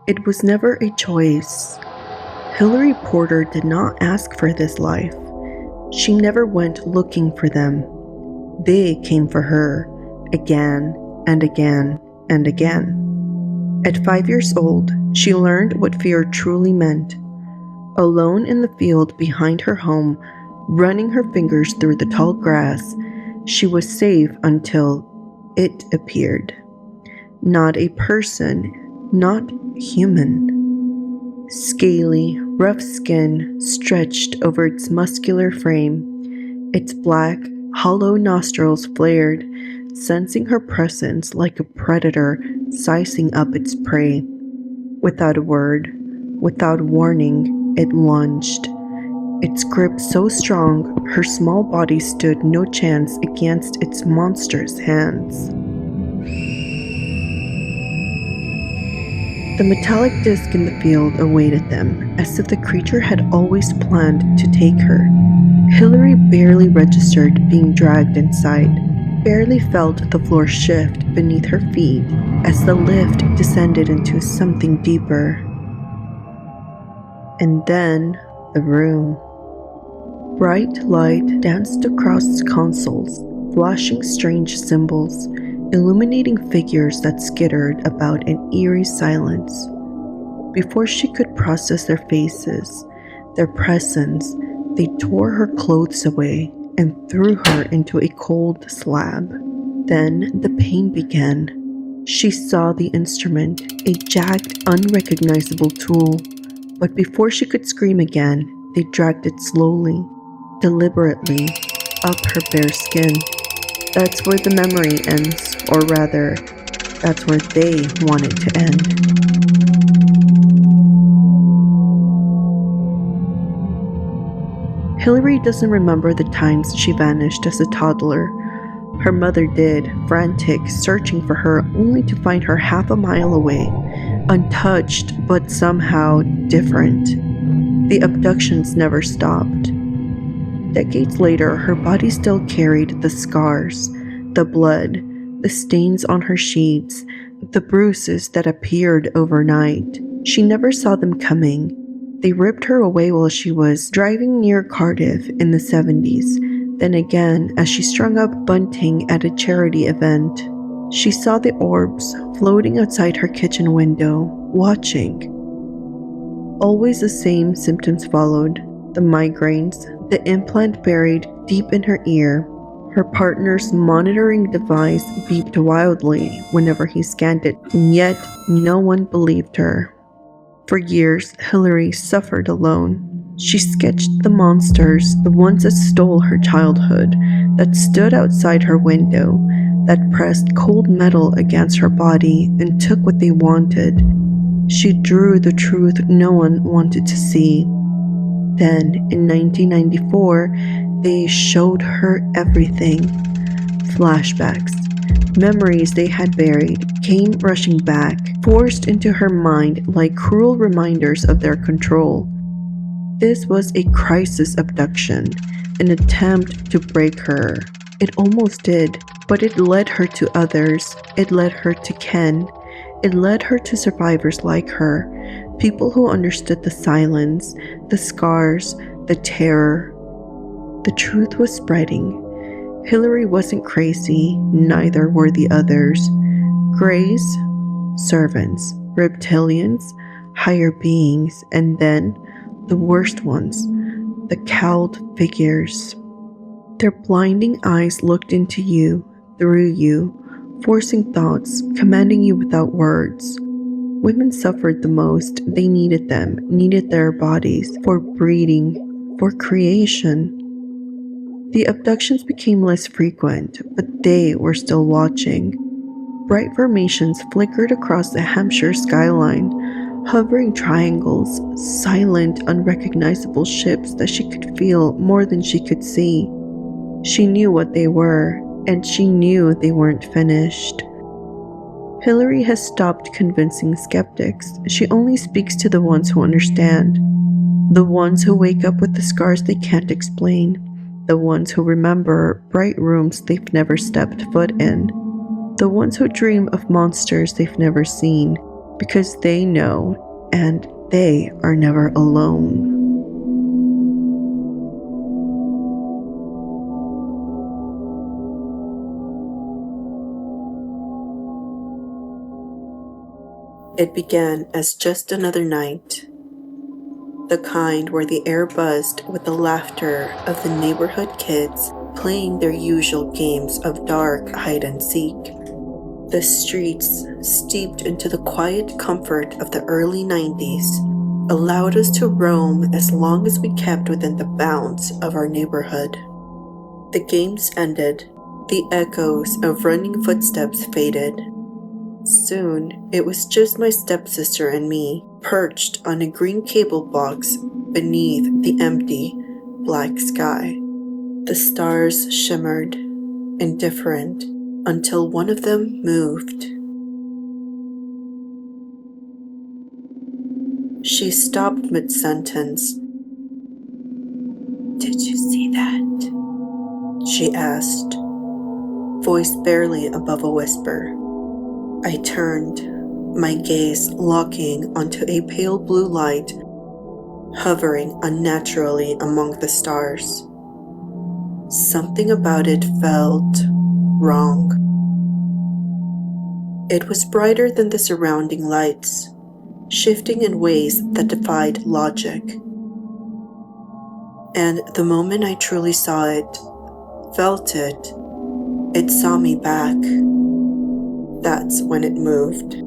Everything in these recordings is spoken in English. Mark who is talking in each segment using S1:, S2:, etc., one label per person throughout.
S1: It was never a choice. Hilary Porter did not ask for this life. She never went looking for them. They came for her, again and again and again. At 5 years old, she learned what fear truly meant. Alone in the field behind her home, running her fingers through the tall grass, she was safe until it appeared. Not a person, not human. Scaly, rough skin stretched over its muscular frame. Its black, hollow nostrils flared, sensing her presence like a predator sizing up its prey. Without a word, without warning, it lunged. Its grip so strong, her small body stood no chance against its monstrous hands. The metallic disc in the field awaited them, as if the creature had always planned to take her. Hilary barely registered being dragged inside, barely felt the floor shift beneath her feet as the lift descended into something deeper. And then, the room. Bright light danced across consoles, flashing strange symbols, illuminating figures that skittered about in eerie silence. Before she could process their faces, their presence, they tore her clothes away and threw her into a cold slab. Then the pain began. She saw the instrument, a jagged, unrecognizable tool. But before she could scream again, they dragged it slowly, deliberately, up her bare skin. That's where the memory ends, or rather, that's where they want it to end. Hilary doesn't remember the times she vanished as a toddler. Her mother did, frantic, searching for her only to find her half a mile away, untouched but somehow different. The abductions never stopped. Decades later, her body still carried the scars, the blood, the stains on her sheets, the bruises that appeared overnight. She never saw them coming. They ripped her away while she was driving near Cardiff in the 70s. Then again, as she strung up bunting at a charity event, she saw the orbs floating outside her kitchen window, watching. Always the same symptoms followed: the migraines, the implant buried deep in her ear. Her partner's monitoring device beeped wildly whenever he scanned it, and yet no one believed her. For years, Hilary suffered alone. She sketched the monsters, the ones that stole her childhood, that stood outside her window, that pressed cold metal against her body and took what they wanted. She drew the truth no one wanted to see. Then, in 1994, they showed her everything. Flashbacks. Memories they had buried came rushing back, forced into her mind like cruel reminders of their control. This was a crisis abduction, an attempt to break her. It almost did, but it led her to others. It led her to Ken. It led her to survivors like her, people who understood the silence, the scars, the terror. The truth was spreading. Hilary wasn't crazy, neither were the others. Greys, servants, reptilians, higher beings, and then the worst ones, the cowled figures. Their blinding eyes looked into you, through you, forcing thoughts, commanding you without words. Women suffered the most. They needed them, needed their bodies for breeding, for creation. The abductions became less frequent, but they were still watching. Bright formations flickered across the Hampshire skyline, hovering triangles, silent, unrecognizable ships that she could feel more than she could see. She knew what they were, and she knew they weren't finished. Hilary has stopped convincing skeptics. She only speaks to the ones who understand, the ones who wake up with the scars they can't explain, the ones who remember bright rooms they've never stepped foot in, the ones who dream of monsters they've never seen, because they know and they are never alone. It began as just another night, the kind where the air buzzed with the laughter of the neighborhood kids playing their usual games of dark hide-and-seek. The streets, steeped into the quiet comfort of the early 90s, allowed us to roam as long as we kept within the bounds of our neighborhood. The games ended, the echoes of running footsteps faded. Soon, it was just my stepsister and me, perched on a green cable box beneath the empty, black sky. The stars shimmered, indifferent, until one of them moved. She stopped mid-sentence. "Did you see that?" she asked, voice barely above a whisper. I turned, my gaze locking onto a pale blue light hovering unnaturally among the stars. Something about it felt wrong. It was brighter than the surrounding lights, shifting in ways that defied logic. And the moment I truly saw it, felt it, it saw me back. That's when it moved.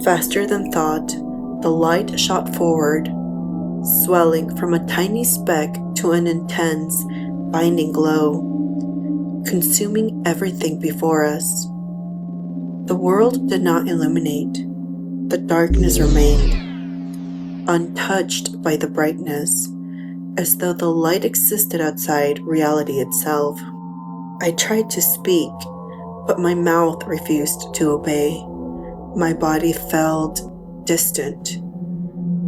S1: Faster than thought, the light shot forward, swelling from a tiny speck to an intense, blinding glow, consuming everything before us. The world did not illuminate. The darkness remained, untouched by the brightness, as though the light existed outside reality itself. I tried to speak, but my mouth refused to obey. My body felt distant.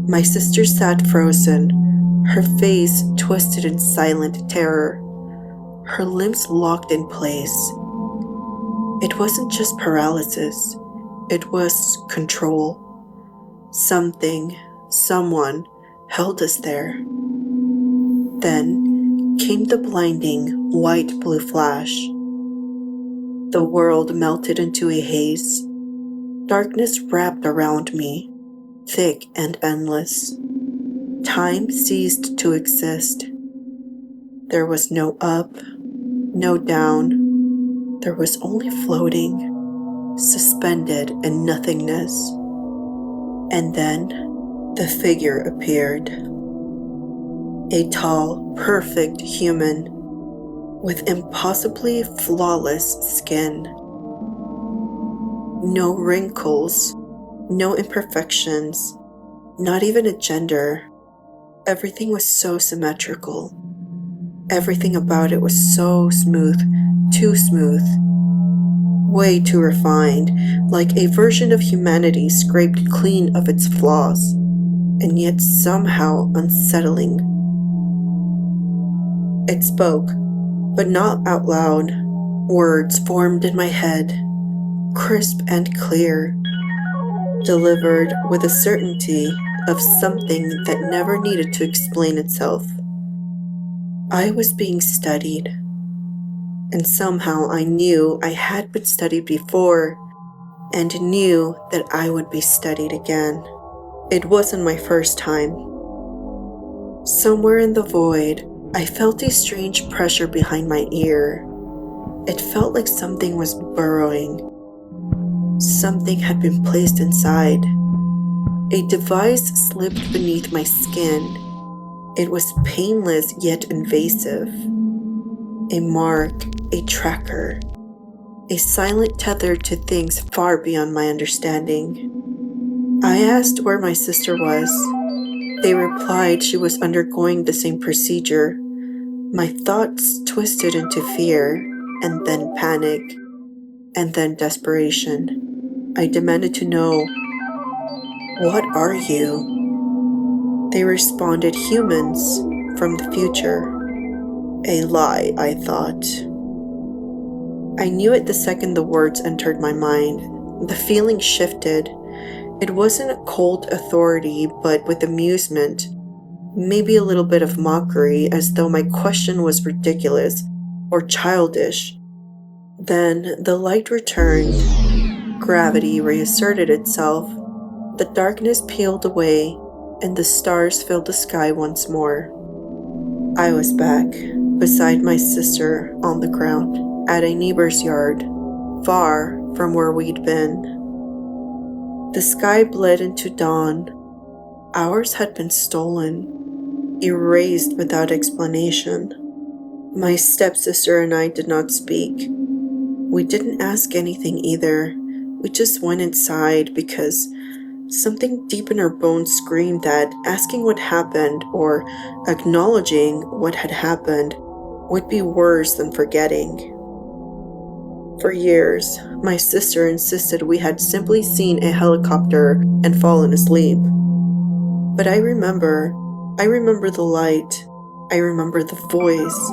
S1: My sister sat frozen, her face twisted in silent terror, her limbs locked in place. It wasn't just paralysis, it was control. Something, someone held us there. Then came the blinding white-blue flash. The world melted into a haze. Darkness wrapped around me, thick and endless. Time ceased to exist. There was no up, no down. There was only floating, suspended in nothingness. And then the figure appeared. A tall, perfect human with impossibly flawless skin. No wrinkles, no imperfections, not even a gender. Everything was so symmetrical. Everything about it was so smooth, too smooth. Way too refined, like a version of humanity scraped clean of its flaws, and yet somehow unsettling. It spoke, but not out loud. Words formed in my head, crisp and clear, delivered with a certainty of something that never needed to explain itself. I was being studied, and somehow I knew I had been studied before, and knew that I would be studied again. It wasn't my first time. Somewhere in the void, I felt a strange pressure behind my ear. It felt like something was burrowing. Something had been placed inside. A device slipped beneath my skin. It was painless yet invasive. A mark, a tracker, a silent tether to things far beyond my understanding. I asked where my sister was. They replied she was undergoing the same procedure. My thoughts twisted into fear, and then panic, and then desperation. I demanded to know, "What are you?" They responded, "Humans from the future." A lie, I thought. I knew it the second the words entered my mind. The feeling shifted. It wasn't a cold authority, but with amusement, maybe a little bit of mockery, as though my question was ridiculous or childish. Then the light returned. Gravity reasserted itself. The darkness peeled away, and the stars filled the sky once more. I was back, beside my sister on the ground, at a neighbor's yard, far from where we'd been. The sky bled into dawn. Ours had been stolen, erased without explanation. My stepsister and I did not speak. We didn't ask anything either. We just went inside because something deep in our bones screamed that asking what happened or acknowledging what had happened would be worse than forgetting. For years, my sister insisted we had simply seen a helicopter and fallen asleep. But I remember the light, I remember the voice,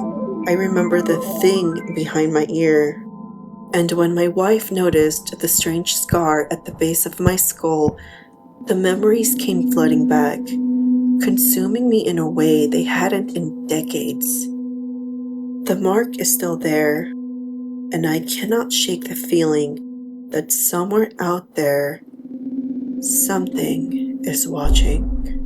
S1: I remember the thing behind my ear. And when my wife noticed the strange scar at the base of my skull, the memories came flooding back, consuming me in a way they hadn't in decades. The mark is still there, and I cannot shake the feeling that somewhere out there, something is watching.